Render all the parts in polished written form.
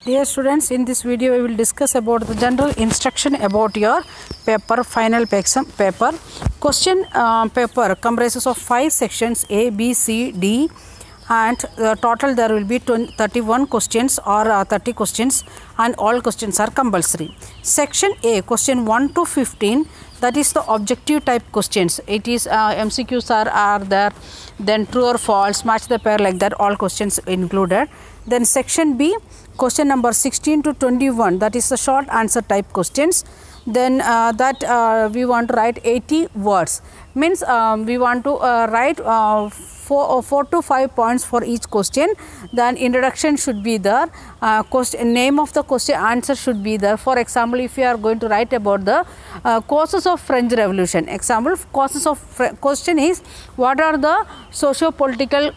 Dear students, in this video we will discuss about the general instruction about your paper, final paper. Question paper comprises of 5 sections A, B, C, D, and total there will be 31 questions or 30 questions, and all questions are compulsory. Section A, question 1 to 15, that is the objective type questions. It is MCQs are there, then true or false, match the pair, like that, all questions included. Then section B, question number 16 to 21, that is the short answer type questions. Then we want to write 80 words, means we want to write 4 to 5 points for each question. Then introduction should be there, name of the question, answer should be there. For example, if you are going to write about the causes of French Revolution, example, causes of question is what are the socio-political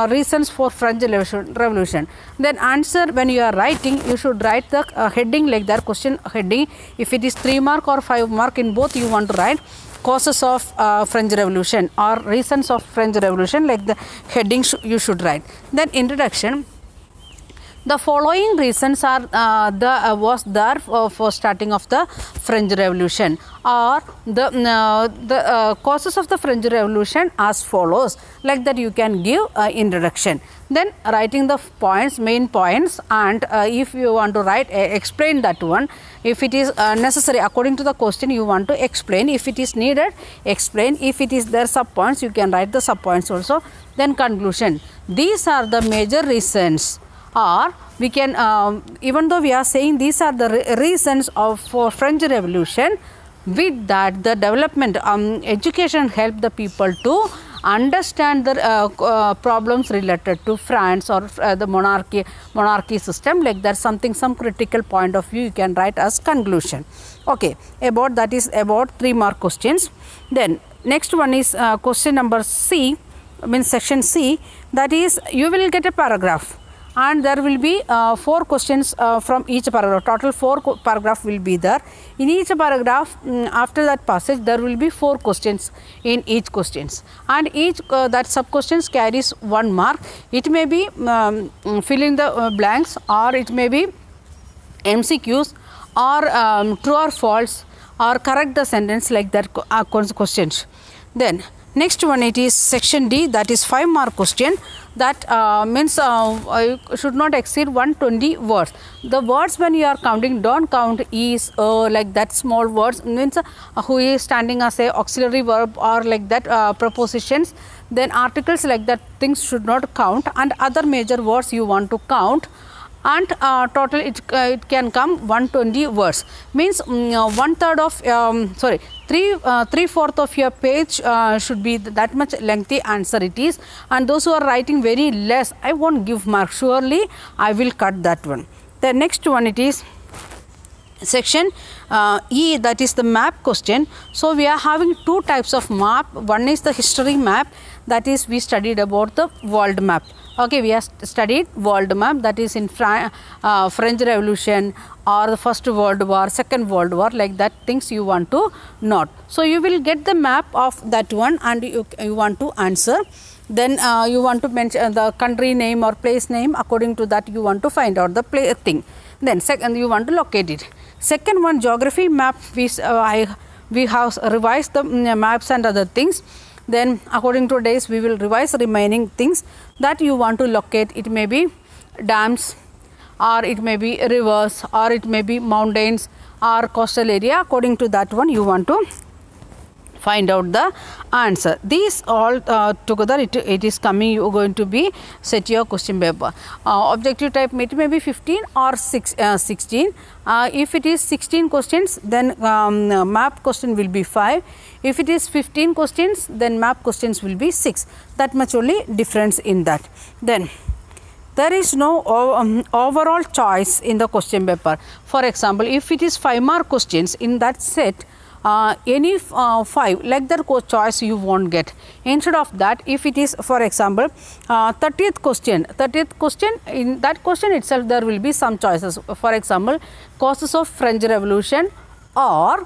reasons for French Revolution. Then answer, when you are writing, you should write the heading like that, question heading. If it is 3 mark or 5 mark, in both you want to write causes of French Revolution or reasons of French Revolution, like the heading you should write. Then introduction, the following reasons are was there for starting of the French Revolution, or the causes of the French Revolution as follows, like that you can give introduction. Then writing the points, main points, and if you want to write explain that one. If it is necessary according to the question, you want to explain. If it is needed, explain. If it is there sub points, you can write the sub points also. Then conclusion, these are the major reasons, or we can even though we are saying these are the reasons for French Revolution, with that the development education helped the people to understand the problems related to France or the monarchy system, like that, some critical point of view you can write as conclusion. Okay, about that is about 3 mark questions. Then next one is question number C, means section C, that is you will get a paragraph, and there will be 4 questions from each paragraph. Total 4 paragraph will be there. In each paragraph, after that passage, there will be 4 questions in each questions, and each that sub questions carries 1 mark. It may be fill in the blanks, or it may be MCQs, or true or false, or correct the sentence, like that questions. Then next one, it is section D, that is 5 mark question. That means you should not exceed 120 words. The words when you are counting, don't count is, like that, small words, means who is standing as a auxiliary verb, or like that prepositions. Then articles, like that, things should not count, and other major words you want to count. And total it can come 120 words, means 1/3 of 3/4 of your page should be that much lengthy answer it is. And those who are writing very less, I won't give mark, surely I will cut that one. The next one, it is section E, that is the map question. So we are having 2 types of map. One is the history map, that is we studied about the world map. Okay, we have studied world map, that is in French Revolution, or the First World War, Second World War, like that, things you want to note. So you will get the map of that one, and you want to answer. Then you want to mention the country name or place name, according to that you want to find out the thing. Then second, you want to locate it. Second one, geography map, we have revised the maps and other things. Then according to days we will revise remaining things that you want to locate. It may be dams, or it may be rivers, or it may be mountains, or coastal area. According to that one you want to find out the answer. These all together it is coming, you are going to be set your question paper. Objective type, it may be 15 or 16. If it is 16 questions, then map question will be 5. If it is 15 questions, then map questions will be 6. That much only difference in that. Then there is no overall choice in the question paper. For example, if it is 5 mark questions, in that set any 5, like that choice you won't get. Instead of that, if it is, for example, 30th question, in that question itself there will be some choices. For example, causes of French Revolution, or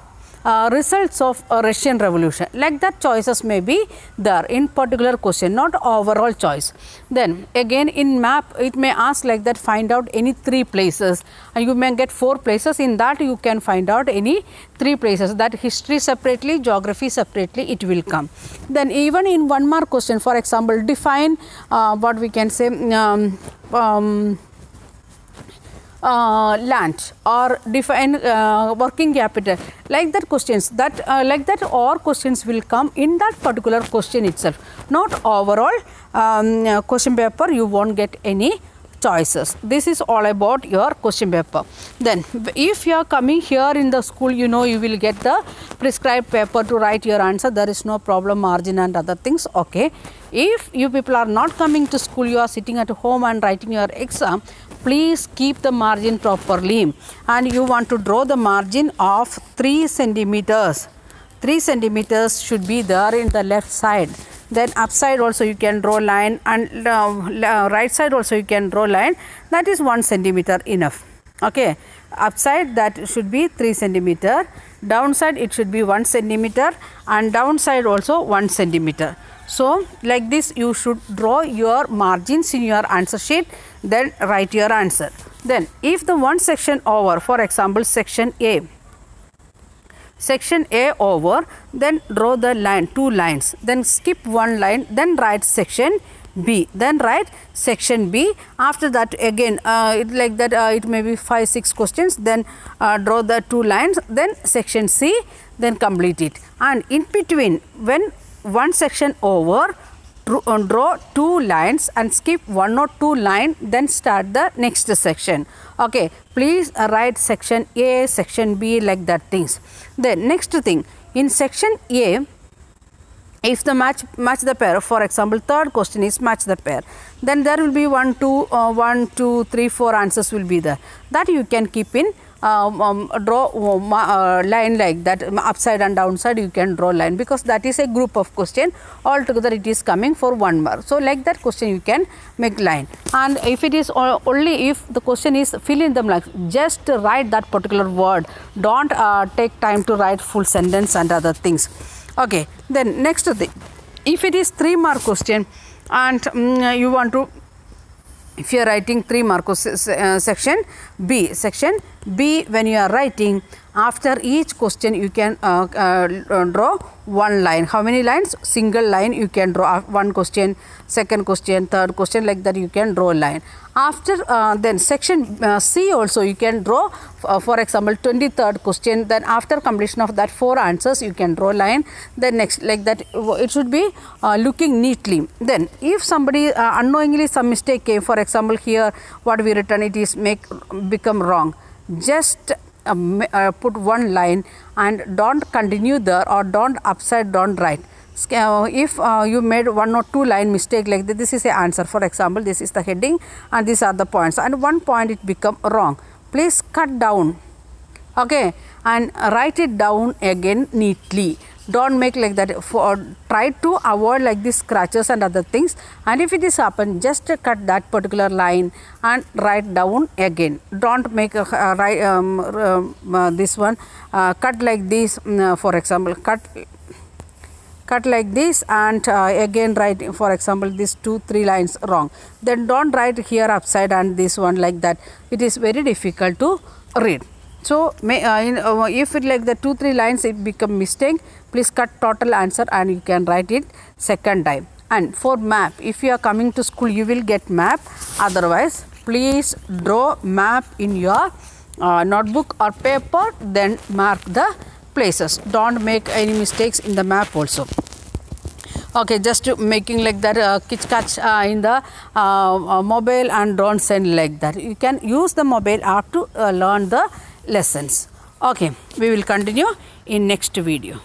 results of a Russian revolution. Like that choices may be there in particular question, not overall choice. Then again in map it may ask like that, find out any 3 places, and you may get 4 places. In that you can find out any 3 places, that history separately, geography separately it will come. Then even in 1 mark question, for example, define what we can say land, or define working capital, like that questions, that like that or questions will come in that particular question itself, not overall question paper. You won't get any choices. This is all about your question paper. Then if you are coming here in the school, you know you will get the prescribed paper to write your answer. There is no problem, margin and other things. Okay, if you people are not coming to school, you are sitting at home and writing your exam, please keep the margin properly, and you want to draw the margin of 3 centimeters. 3 centimeters should be there in the left side. Then upside also you can draw line, and right side also you can draw line. That is 1 centimeter enough. Okay, upside that should be 3 centimeter, downside it should be 1 centimeter, and downside also 1 centimeter. So like this you should draw your margins in your answer sheet, then write your answer. Then if the one section over, for example section A over, then draw the line, 2 lines, then skip 1 line, then write section B, then write section B. After that again it like that it may be 5-6 questions, then draw the 2 lines, then section C, then complete it. And in between, when one section over, draw 2 lines and skip 1 or 2 line, then start the next section. Okay, please write section A, section B, like that things. Then next thing, in section A, if the match the pair, for example third question is match the pair, then there will be 1 2 3 4 answers will be there, that you can keep in draw line like that, upside and downside you can draw line, because that is a group of question, altogether it is coming for 1 mark. So like that question you can make line. And if it is only if the question is fill in the blanks, just write that particular word, don't take time to write full sentence and other things. Okay, then next thing, if it is 3 mark question and you want to, if you are writing 3 mark section B, when you are writing, after each question you can draw 1 line. How many lines? Single line you can draw. 1 question, 2nd question, 3rd question, like that you can draw a line. After then section C also you can draw, for example 23rd question, then after completion of that 4 answers you can draw line. Then next, like that it should be looking neatly. Then if somebody unknowingly some mistake came, for example here what we written, it is become wrong, just put 1 line and don't continue there, or don't upside, don't write. If you made 1 or 2 line mistake like this is a answer. For example, this is the heading and these are the points, and 1 point it become wrong, please cut down, okay, and write it down again neatly. Don't make like that. Try to avoid like this scratches and other things, and if it is happen, just cut that particular line and write down again. Don't make this one cut like this, for example cut like this, and again write, for example this 2-3 lines wrong, then don't write here upside and this one like that. It is very difficult to read. So if it like the 2-3 lines it become mistake, please cut total answer and you can write it 2nd time. And for map, if you are coming to school you will get map, otherwise please draw map in your notebook or paper, then mark the places. Don't make any mistakes in the map also. Okay, just making like that catch in the mobile, and don't send like that. You can use the mobile app to learn the lessons. Okay, we will continue in next video.